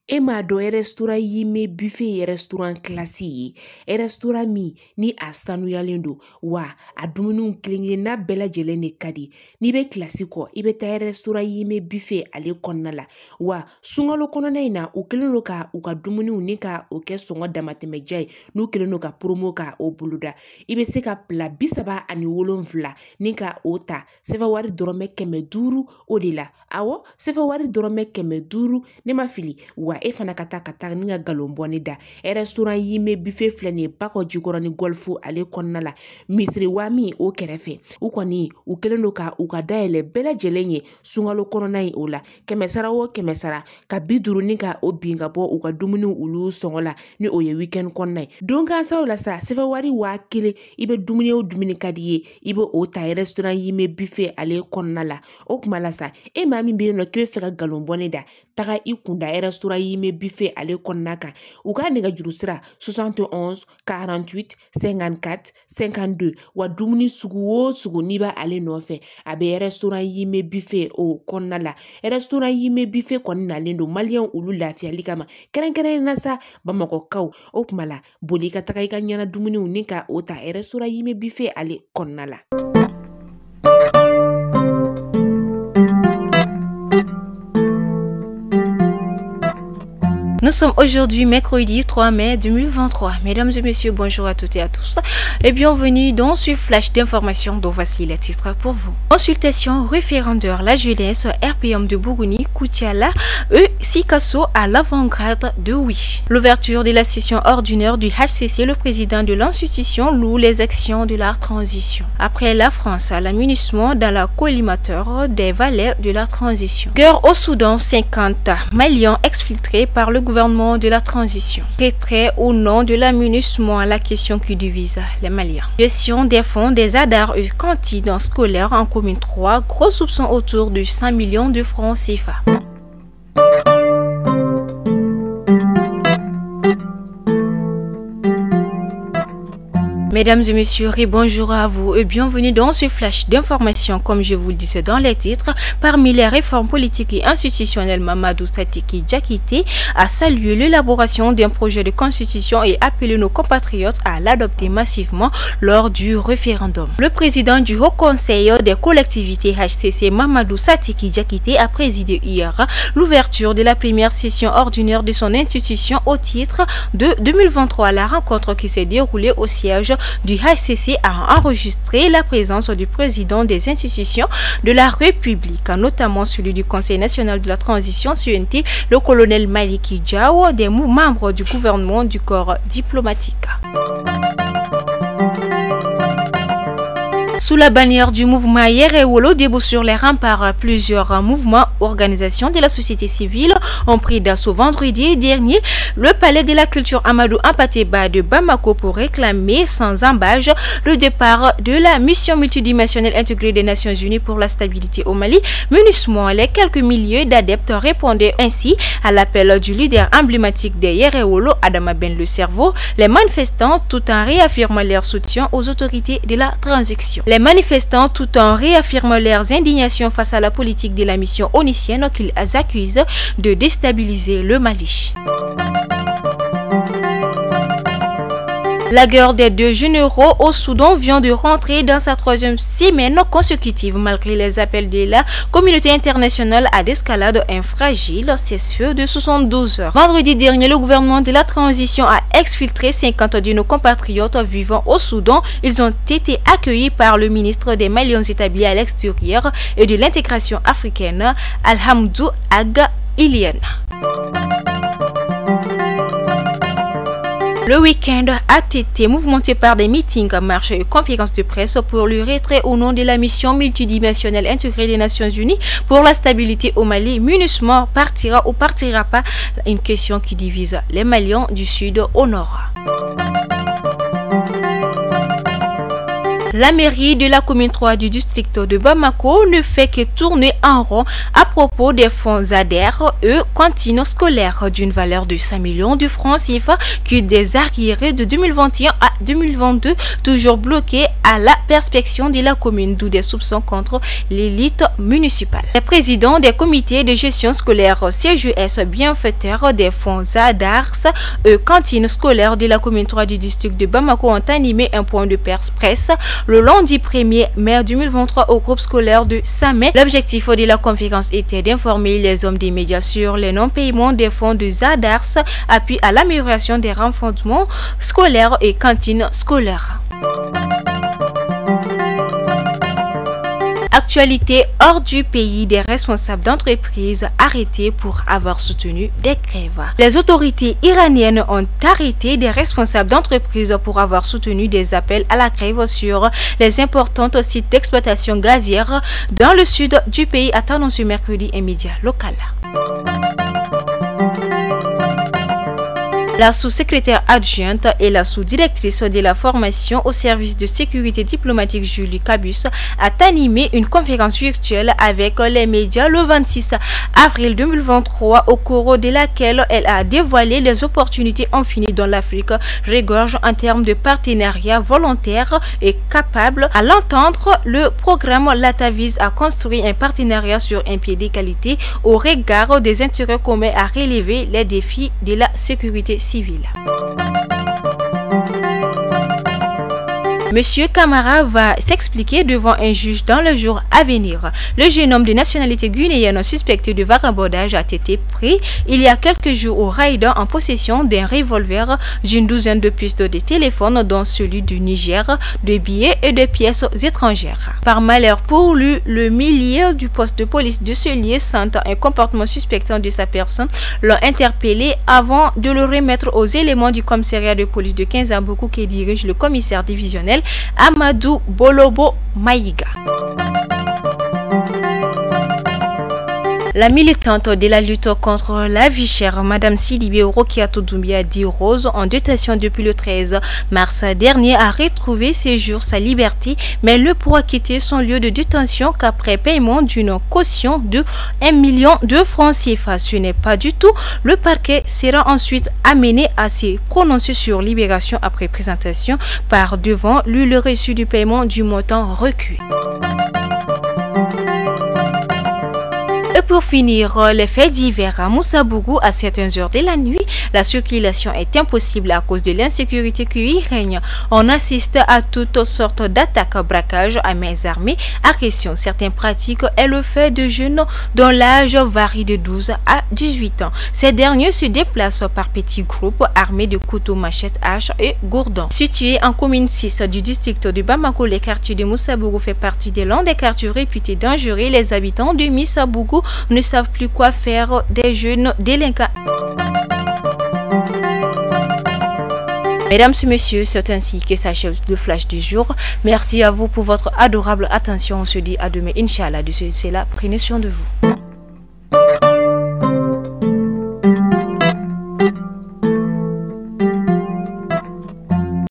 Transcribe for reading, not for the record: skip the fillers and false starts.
Ema do restaurant yime buffet restaurant classique restaurant ni asanu do wa a dumuniw kelen na bɛɛ lajɛlen de kadi ni be classique i be taa restaurant yime buffet ale kɔnɔna la wa sungalo kɔnɔna in na u kelen do ka u ka dumuniw ni ka o kɛ sɔngɔ damatɛmɛja ye n'u kelen do ka promo ka o boloda i be se ka pla 37 ni ka o ta sɛfɛ wari dɔrɔmɛ 500 o de la awɔ sɛfɛ wari dɔrɔmɛ 500 ne ma fili wa e fana ka taa ni ka galon bɔni da restaurant yime buffet filɛ nin ye Bakɔ Jikɔrɔ ni golf ale kɔnɔna la misiri wa min o kɛrɛfɛ u kɔni u kelen do ka u ka dayɛlɛ bɛɛ lajɛlen ye sungalo kɔnɔna ye o la 100 o 100 ka 50 ni ka o bin ka bɔ u ka dumuniw olu sɔngɔ la ni o ye weekend kɔnɔna ye don gansaw la sa sɛfɛ wari 1000 i be dumuni o dumuni ka di ye i be o ta restaurant yime buffet ale kɔnɔna la o kuma la sa e maa min be yen nɔ k'i be fɛ ka galon bɔni da taga i kunda restaurant yime buffet ale kɔnɔna kan u ka nɛgɛjuru sira 71 48 54 52 wa dumuni sugu o sugu n'i b'a ale nɔfɛ a be restaurant yime buffet o kɔnɔna la restaurant yime buffet kɔni nalen do maliyɛnw olu lafiyali kama kɛrɛnkɛrɛnnen na sa bamakɔkaw o kuma la boli ka taga i ka ɲɛna dumuniw ni ka o ta restaurant yime buffet ale kɔnɔna la. Nous sommes aujourd'hui mercredi 3 mai 2023. Mesdames et messieurs, bonjour à toutes et à tous et bienvenue dans ce flash d'information dont voici les titres pour vous. Consultation référendaire la jeunesse RPM de Bougouni, Koutiala et Sikasso à l'avant-garde de Oui. L'ouverture de la session ordinaire du HCC, le président de l'institution loue les actions de la transition. Après la France, l'amunissement dans la collimateur des valets de la transition. Guerre au Soudan, 50 Maliens exfiltrés par le gouvernement de la transition. Retrait au nom de l'amunissement, la question qui divise les Maliens. Gestion des fonds des ADAR et cantines scolaires en commune 3, gros soupçons autour de 5 millions de francs CFA. Mesdames et messieurs, bonjour à vous et bienvenue dans ce flash d'information. Comme je vous le disais dans les titres, parmi les réformes politiques et institutionnelles, Mamadou Satiki Diakité a salué l'élaboration d'un projet de constitution et appelé nos compatriotes à l'adopter massivement lors du référendum. Le président du Haut Conseil des collectivités HCC, Mamadou Satiki Diakité, a présidé hier l'ouverture de la première session ordinaire de son institution au titre de 2023. La rencontre qui s'est déroulée au siège du HCC a enregistré la présence du président des institutions de la République, notamment celui du Conseil national de la transition CNT, le colonel Maliki Diao, des membres du gouvernement du corps diplomatique. Sous la bannière du mouvement Yerewolo, debout sur les remparts, plusieurs mouvements, organisations de la société civile ont pris d'assaut vendredi dernier le palais de la culture Amadou Ampateba de Bamako pour réclamer sans embâche le départ de la mission multidimensionnelle intégrée des Nations Unies pour la stabilité au Mali. MINUSMA, les quelques milliers d'adeptes répondaient ainsi à l'appel du leader emblématique des Yerewolo, Adama Ben le Cerveau, les manifestants tout en réaffirmant leur soutien aux autorités de la transition. Les manifestants tout en réaffirmant leurs indignations face à la politique de la mission onisienne qu'ils accusent de déstabiliser le Mali. La guerre des deux généraux au Soudan vient de rentrer dans sa 3e semaine consécutive malgré les appels de la communauté internationale à d'escalade infragile, cessez-feu de 72 heures. Vendredi dernier, le gouvernement de la transition a exfiltré 50 de nos compatriotes vivant au Soudan. Ils ont été accueillis par le ministre des Maliens établis à l'extérieur et de l'intégration africaine, Alhamdou Aga Iliane. Le week-end a été mouvementé par des meetings, marches et conférences de presse pour le retrait au nom de la mission multidimensionnelle intégrée des Nations Unies pour la stabilité au Mali. MINUSMA partira ou partira pas, une question qui divise les Maliens du sud au nord. La mairie de la commune 3 du district de Bamako ne fait que tourner en rond à propos des fonds ADER et cantines scolaires d'une valeur de 5 millions de francs CFA que des arriérés de 2021 à 2022 toujours bloqués à la perspection de la commune, d'où des soupçons contre l'élite municipale. Les présidents des comités de gestion scolaire CGS bienfaiteurs des fonds ADARS et cantines scolaires de la commune 3 du district de Bamako ont animé un point de presse le lundi 1er mai 2023 au groupe scolaire de Samé. L'objectif de la conférence était d'informer les hommes des médias sur les non-paiements des fonds de ADARS, appui à l'amélioration des renforcements scolaires et cantines scolaires. Actualité hors du pays, des responsables d'entreprises arrêtés pour avoir soutenu des grèves. Les autorités iraniennes ont arrêté des responsables d'entreprises pour avoir soutenu des appels à la grève sur les importants sites d'exploitation gazière dans le sud du pays, attendant ce mercredi un média local. La sous-secrétaire adjointe et la sous-directrice de la formation au service de sécurité diplomatique Julie Cabus a animé une conférence virtuelle avec les médias le 26 avril 2023 au cours de laquelle elle a dévoilé les opportunités infinies dont l'Afrique regorge en termes de partenariat volontaire et capable. À l'entendre, le programme LATA vise à construire un partenariat sur un pied d'égalité au regard des intérêts communs à relever les défis de la sécurité civile. Monsieur Camara va s'expliquer devant un juge dans le jour à venir. Le jeune homme de nationalité guinéenne suspecté de vagabondage a été pris il y a quelques jours au raid en possession d'un revolver, d'une douzaine de pistes de téléphones dont celui du Niger, de billets et de pièces étrangères. Par malheur pour lui, le milieu du poste de police de ce lieu, sentant un comportement suspectant de sa personne, l'ont interpellé avant de le remettre aux éléments du commissariat de police de Kinzabougou que dirige le commissaire divisionnel Amadou Bolobo Maïga. La militante de la lutte contre la vie chère, Madame Sidibé Rokiatou Doumbia dit Rose, en détention depuis le 13 mars dernier, a retrouvé ses jours sa liberté, mais ne pourra quitter son lieu de détention qu'après paiement d'une caution de 1 million de francs CFA. Ce n'est pas du tout. Le parquet sera ensuite amené à se prononcer sur libération après présentation par devant lui le reçu du paiement du montant requis. Et pour finir, les faits divers à Moussabougou à certaines heures de la nuit, la circulation est impossible à cause de l'insécurité qui y règne. On assiste à toutes sortes d'attaques, braquages à main armées, agressions. Certaines pratiques est le fait de jeunes dont l'âge varie de 12 à 18 ans. Ces derniers se déplacent par petits groupes armés de couteaux, machettes, haches et gourdons. Situé en commune 6 du district de Bamako, les quartiers de Moussabougou fait partie de l'un des quartiers réputés dangereux. Les habitants de Moussabougou ne savent plus quoi faire des jeunes délinquants. Mesdames et messieurs, c'est ainsi que s'achève le flash du jour. Merci à vous pour votre adorable attention. On se dit à demain, Inch'Allah. De cela, prenez soin de vous.